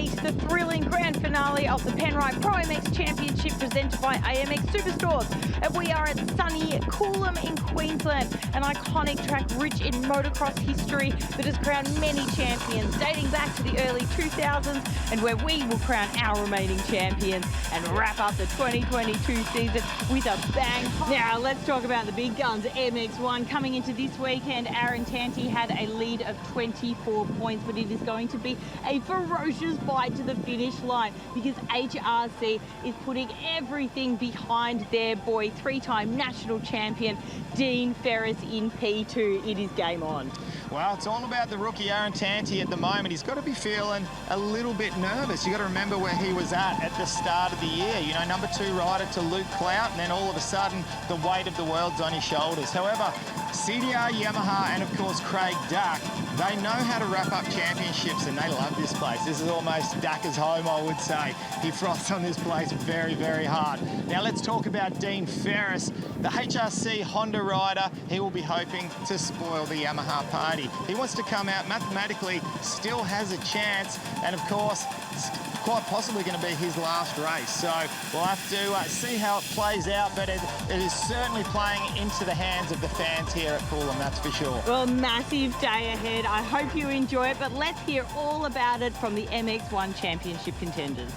8, the thrilling grand finale of the Penrite Pro-Am X Championship presented by AMX Superstores. And we are at sunny Coolum in Queensland, an iconic track rich in motocross history that has crowned many champions dating back to the early 2000s, and where we will crown our remaining champions and wrap up the 2022 season with a bang. Now let's talk about the big guns. MX1 coming into this weekend, Aaron Tanti had a lead of 24 points, but it is going to be a ferocious fight to the finish line because HRC is putting everything behind their boy, three-time national champion Dean Ferris in P2. It is game on. Well, it's all about the rookie Aaron Tanti at the moment. He's got to be feeling a little bit nervous. You've got to remember where he was at the start of the year. You know, number 2 rider to Luke Clout, and then all of a sudden the weight of the world's on his shoulders. However, CDR, Yamaha, and of course Craig Duck, they know how to wrap up championships, and they love this place. This is almost Ducker's home, I would say. He froths on this place very, very hard. Now let's talk about Dean Ferris, the HRC Honda rider. He will be hoping to spoil the Yamaha party. He wants to come out mathematically, still has a chance, and of course, it's quite possibly going to be his last race. So we'll have to see how it plays out, but it is certainly playing into the hands of the fans here at Coolum, that's for sure. Well, massive day ahead. I hope you enjoy it, but let's hear all about it from the MX1 Championship contenders.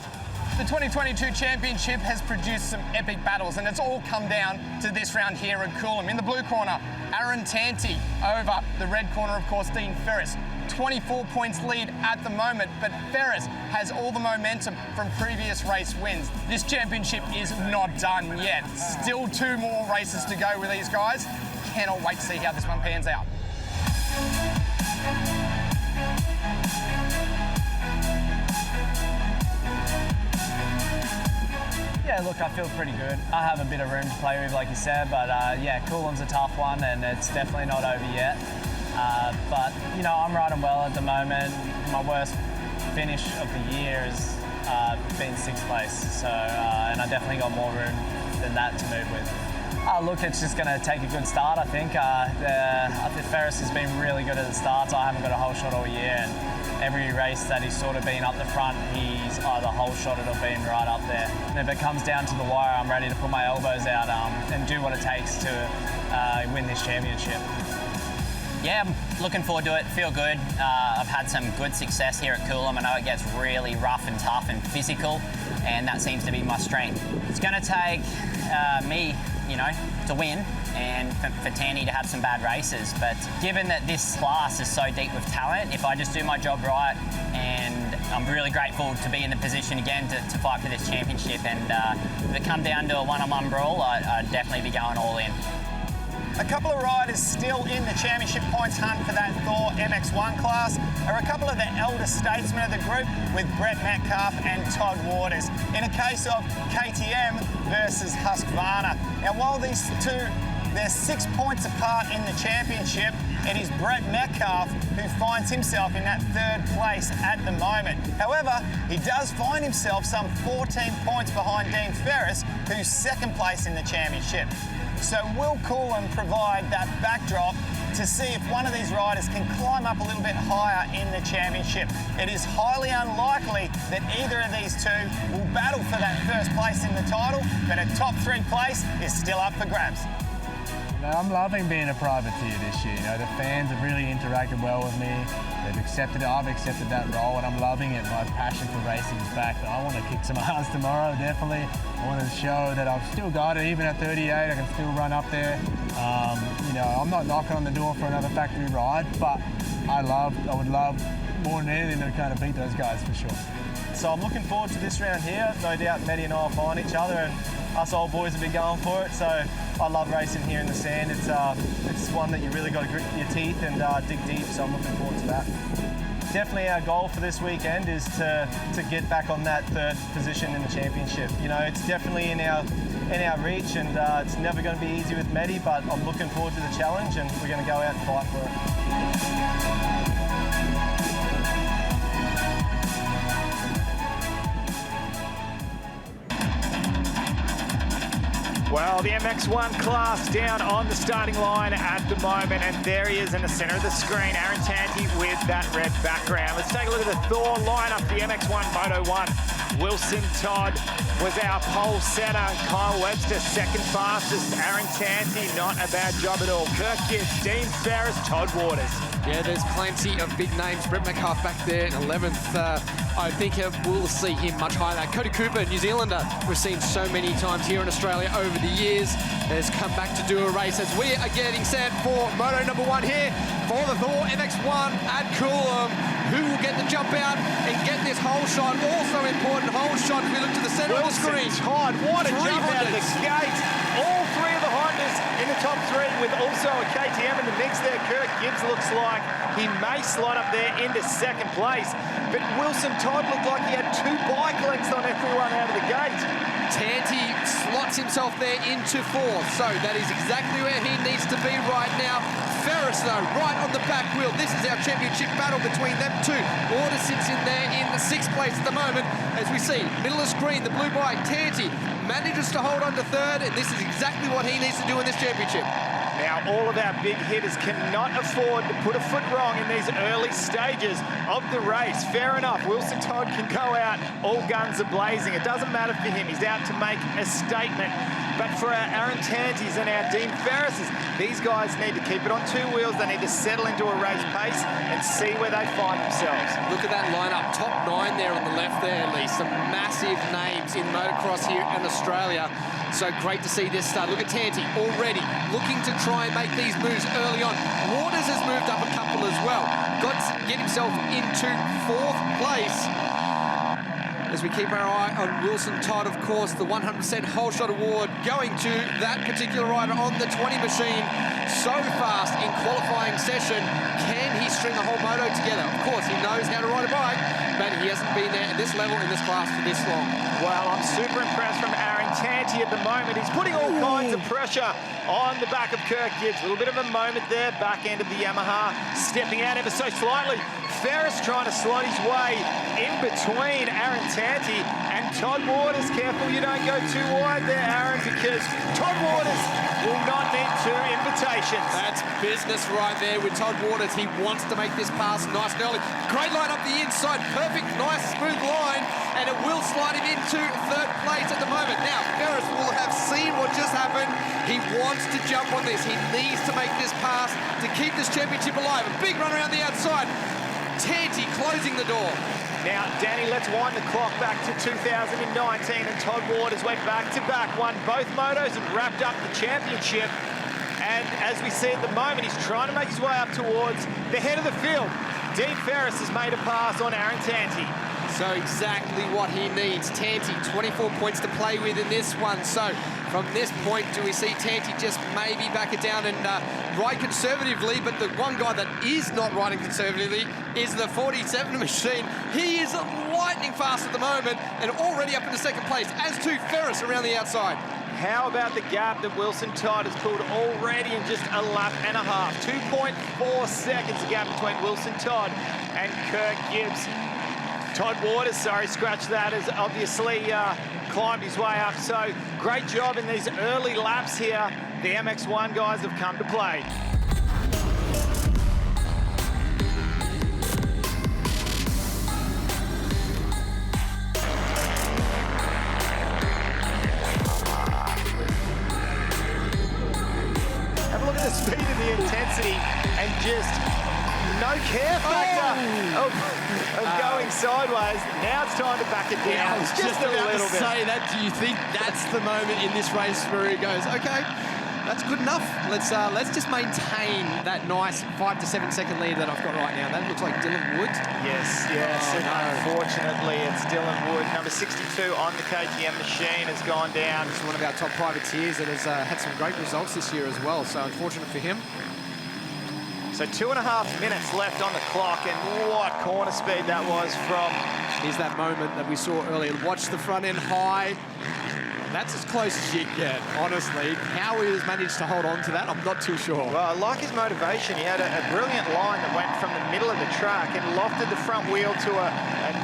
The 2022 Championship has produced some epic battles, and it's all come down to this round here at Coolum. In the blue corner, Aaron Tanti. Over the red corner, of course, Dean Ferris. 24 points lead at the moment, but Ferris has all the momentum from previous race wins. This championship is not done yet. Still 2 more races to go with these guys. Cannot wait to see how this one pans out. Yeah, look, I feel pretty good. I have a bit of room to play with, like you said, but yeah, Coolum's a tough one, and it's definitely not over yet. But, you know, I'm riding well at the moment. My worst finish of the year has been 6th place, so, and I definitely got more room than that to move with. Look, it's just going to take a good start, I think. I think Ferris has been really good at the starts. I haven't got a whole shot all year, and every race that he's sort of been up the front, he's either whole shotted or been right up there. And if it comes down to the wire, I'm ready to put my elbows out and do what it takes to win this championship. Yeah, I'm looking forward to it. Feel good. I've had some good success here at Coolum. I know it gets really rough and tough and physical, and that seems to be my strength. It's going to take me, you know, to win, and for Tanti to have some bad races. But given that this class is so deep with talent, if I just do my job right, and I'm really grateful to be in the position again to fight for this championship, and if it come down to a one-on-one brawl, I'd definitely be going all in. A couple of riders still in the championship points hunt for that Thor MX1 class are a couple of the elder statesmen of the group, with Brett Metcalf and Todd Waters, in a case of KTM versus Husqvarna. Now, while these two, they're 6 points apart in the championship, it is Brett Metcalf who finds himself in that 3rd place at the moment. However, he does find himself some 14 points behind Dean Ferris, who's 2nd place in the championship. So will Coolum provide that backdrop to see if one of these riders can climb up a little bit higher in the championship? It is highly unlikely that either of these two will battle for that 1st place in the title, but a top 3 place is still up for grabs. I'm loving being a privateer this year. You know, the fans have really interacted well with me. They've accepted it. I've accepted that role, and I'm loving it. My passion for racing is back. I want to kick some ass tomorrow, definitely. I want to show that I've still got it. Even at 38, I can still run up there. You know, I'm not knocking on the door for another factory ride, but I would love more than anything to kind of beat those guys for sure. So I'm looking forward to this round here. No doubt Maddie and I will find each other, and us old boys will be going for it. So I love racing here in the sand. It's one that you really got to grit your teeth and dig deep, so I'm looking forward to that. Definitely our goal for this weekend is to get back on that 3rd position in the championship. You know, it's definitely in our reach, and it's never going to be easy with Maddie, but I'm looking forward to the challenge, and we're going to go out and fight for it. Well, the MX1 class down on the starting line at the moment, and there he is in the centre of the screen, Aaron Tanti with that red background. Let's take a look at the Thor lineup, the MX1 Moto 1. Wilson Todd was our pole setter. Kyle Webster, second fastest. Aaron Tanti, not a bad job at all. Kirk Gibbs, Dean Ferris, Todd Waters. Yeah, there's plenty of big names. Brett Metcalf back there in 11th. I think we'll see him much higher than that. Cody Cooper, New Zealander, we've seen so many times here in Australia over the years, has come back to do a race as we are getting set for Moto number 1 here for the Thor MX1 at Coolum. Who will get the jump out and get this hole shot? Also important, hole shot. If we look to the centre of the screen. Todd, what a jump out of the Hondas. gate. All three of the Hondas in the top 3 with also a KTM in the mix there. Kirk Gibbs looks like he may slide up there into second place. But Wilson Todd looked like he had 2 bike lengths on everyone out of the gate. Tanti slots himself there into 4th, so that is exactly where he needs to be right now. Ferris, though, right on the back wheel. This is our championship battle between them two. Order sits in there in the 6th place at the moment. As we see, middle of the screen, the blue bike, Tanti manages to hold on to 3rd, and this is exactly what he needs to do in this championship. Now, all of our big hitters cannot afford to put a foot wrong in these early stages of the race. Fair enough, Wilson Todd can go out, all guns are blazing. It doesn't matter for him, he's out to make a statement. But for our Aaron Tantis and our Dean Ferrises, these guys need to keep it on 2 wheels. They need to settle into a race pace and see where they find themselves. Look at that lineup, top 9 there on the left there, Lee. Some massive names in motocross here in Australia. So great to see this start. Look at Tanti already looking to try and make these moves early on. Waters has moved up a couple as well. Got to get himself into 4th place. As we keep our eye on Wilson Todd, of course, the 100% whole shot award going to that particular rider on the 20 machine. So fast in qualifying session. Can he string the whole moto together? Of course, he knows how to ride a bike, but he hasn't been there at this level in this class for this long. Well, I'm super impressed from Aaron Tanti at the moment. He's putting all kinds of pressure on the back of Kirk Gibbs. A little bit of a moment there, back end of the Yamaha, stepping out ever so slightly. Ferris trying to slot his way in between Aaron Tanti and Todd Waters. Careful you don't go too wide there, Aaron, because Todd Waters will not need 2 invitations. That's business right there with Todd Waters. He wants to make this pass nice and early. Great line up the inside. Perfect, nice, smooth line. And it will slide him into 3rd place at the moment. Now, Ferris will have seen what just happened. He wants to jump on this. He needs to make this pass to keep this championship alive. A big run around the outside. Tanti closing the door. Now, Danny, let's wind the clock back to 2019, and Todd Waters went back-to-back, won both motos and wrapped up the championship. And as we see at the moment, he's trying to make his way up towards the head of the field. Dean Ferris has made a pass on Aaron Tanti. So exactly what he needs. Tanti, 24 points to play with in this one. So from this point, do we see Tanti just maybe back it down and ride conservatively? But the one guy that is not riding conservatively is the 47 machine. He is lightning fast at the moment and already up into 2nd place, as to Ferris around the outside. How about the gap that Wilson Todd has pulled already in just a lap and a half? 2.4 seconds the gap between Wilson Todd and Kirk Gibbs. Todd Waters, sorry, scratch that, has obviously climbed his way up. So great job in these early laps here. The MX1 guys have come to play. Have a look at the speed and the intensity and just no care factor of going sideways. Now it's time to back it down. Yeah, I was just a about little to bit. say that. Do you think that's the moment in this race where he goes, okay, that's good enough. Let's just maintain that nice 5 to 7 second lead that I've got right now. That looks like Dylan Wood. Yes. Oh, and unfortunately, it's Dylan Wood. Number 62 on the KTM machine has gone down. He's one of our top privateers that has had some great results this year as well. So unfortunate for him. So 2.5 minutes left on the clock, and what corner speed that was from. Here's that moment that we saw earlier. Watch the front end high. That's as close as you get, honestly. How he has managed to hold on to that, I'm not too sure. Well, I like his motivation. He had a brilliant line that went from the middle of the track and lofted the front wheel to a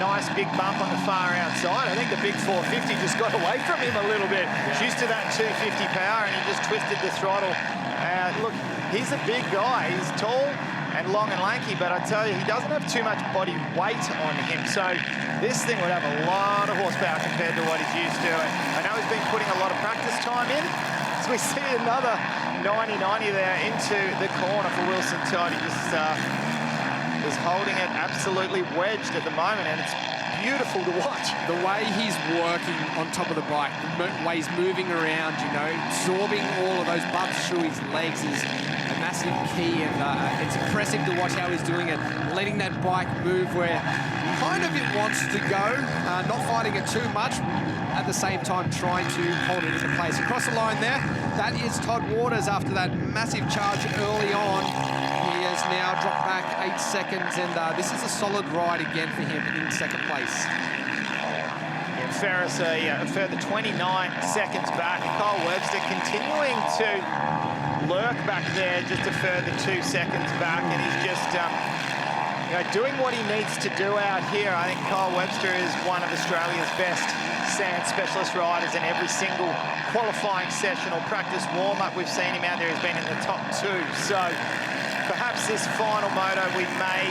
nice big bump on the far outside. I think the big 450 just got away from him a little bit. He's used to that 250 power, and he just twisted the throttle. Look, he's a big guy. He's tall and long and lanky, but I tell you, he doesn't have too much body weight on him. So this thing would have a lot of horsepower compared to what he's used to. And I know he's been putting a lot of practice time in. So we see another 90-90 there into the corner for Wilson Todd. He just is holding it absolutely wedged at the moment, and it's beautiful to watch. The way he's working on top of the bike, the way he's moving around, you know, absorbing all of those bumps through his legs is a massive key, and it's impressive to watch how he's doing it, letting that bike move where kind of it wants to go, not fighting it too much, at the same time trying to hold it into place. Across the line there, that is Todd Waters after that massive charge early on. He has now dropped back 8 seconds, and this is a solid ride again for him in second place. Yeah, Ferris a further 29 seconds back. Kyle Webster continuing to lurk back there, just a further 2 seconds back, and he's just you know, doing what he needs to do out here. I think Kyle Webster is one of Australia's best sand specialist riders in every single qualifying session or practice warm-up. We've seen him out there. He's been in the top 2. So perhaps this final moto we may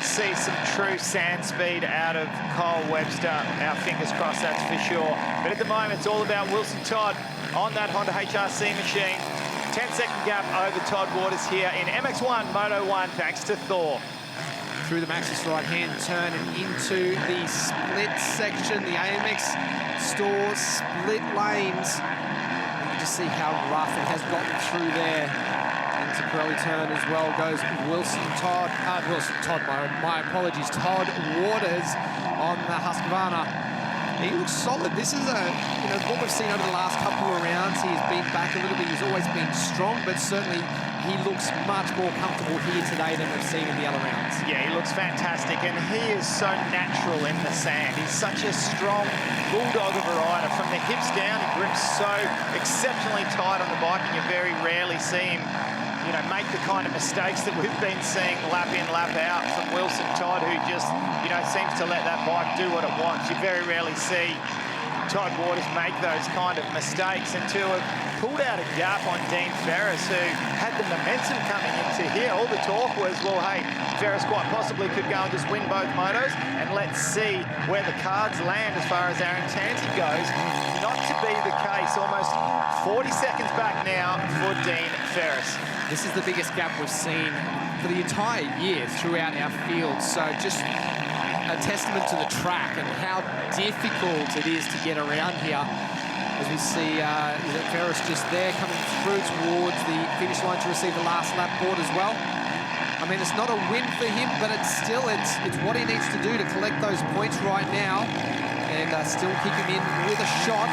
see some true sand speed out of Kyle Webster. Our fingers crossed, that's for sure. But at the moment, it's all about Wilson Todd on that Honda HRC machine. 10-second gap over Todd Waters here in MX1 Moto 1, thanks to Thor. Through the Maxxis right-hand turn and into the split section, the AMX Stores split lanes. You can just see how rough it has gotten through there. Into Pirelli turn as well goes Todd Waters on the Husqvarna. He looks solid. This is what we've seen over the last couple of rounds. He's been back a little bit. He's always been strong, but certainly he looks much more comfortable here today than we've seen in the other rounds. Yeah, he looks fantastic, and he is so natural in the sand. He's such a strong bulldog of a rider. From the hips down, he grips so exceptionally tight on the bike, and you very rarely see him, you know, make the kind of mistakes that we've been seeing lap in, lap out from Wilson Todd, who just, you know, seems to let that bike do what it wants. You very rarely see Todd Waters make those kind of mistakes, and to have pulled out a gap on Dean Ferris, who had the momentum coming into here. All the talk was, well, hey, Ferris quite possibly could go and just win both motos, and let's see where the cards land as far as Aaron Tanti goes. Not to be the case. Almost 40 seconds back now for Dean Ferris. This is the biggest gap we've seen for the entire year throughout our field. So just a testament to the track and how difficult it is to get around here. As we see Ferris just there coming through towards the finish line to receive the last lap board as well. I mean, it's not a win for him, but it's still, it's what he needs to do to collect those points right now and still keep him in with a shot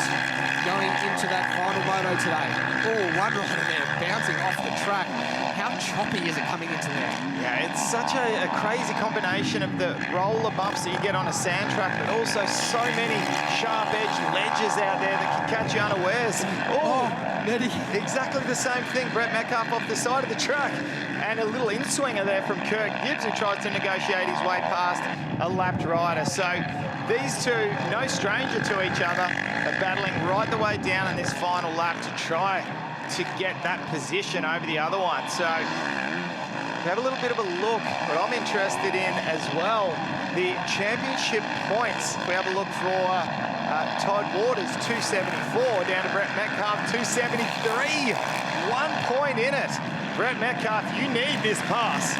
going into that final moto today. Oh, one rider there bouncing off the track. How choppy is it coming into there? Yeah, it's such a crazy combination of the roller bumps that you get on a sand track, but also so many sharp-edged ledges out there that can catch you unawares. Oh, exactly the same thing. Brett Metcalf off the side of the track. And a little in-swinger there from Kirk Gibbs, who tries to negotiate his way past a lapped rider. So these two, no stranger to each other, are battling right the way down in this final lap to try to get that position over the other one. So we have a little bit of a look. What I'm interested in as well, the championship points. We have a look for Todd Waters, 274, down to Brett Metcalf, 273. 1 point in it. Brett Metcalf, you need this pass.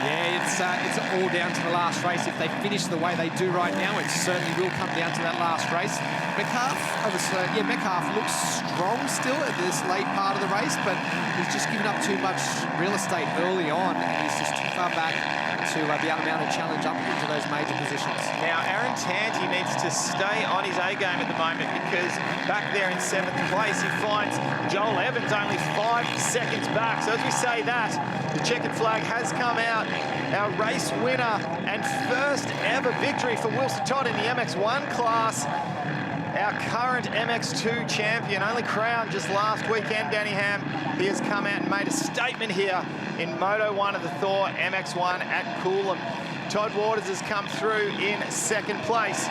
Yeah, it's all down to the last race. If they finish the way they do right now, it certainly will come down to that last race. Metcalf looks strong still at this late part of the race, but he's just given up too much real estate early on, and he's just too far back to be able to mount a challenge up into those major positions. Now, Aaron Tanti needs to stay on his A-game at the moment, because back there in 7th place, he finds Joel Evans only 5 seconds back. So as we say that, the checkered flag has come out. Our race winner and first ever victory for Wilson Todd in the MX1 class. our current MX2 champion, only crowned just last weekend, Danny Ham. He has come out and made a statement here in Moto 1 of the Thor MX1 at Coolum. Todd Waters has come through in second place.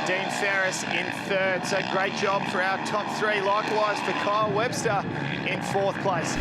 Dean Ferris in third, so great job for our top three. Likewise for Kyle Webster in fourth place.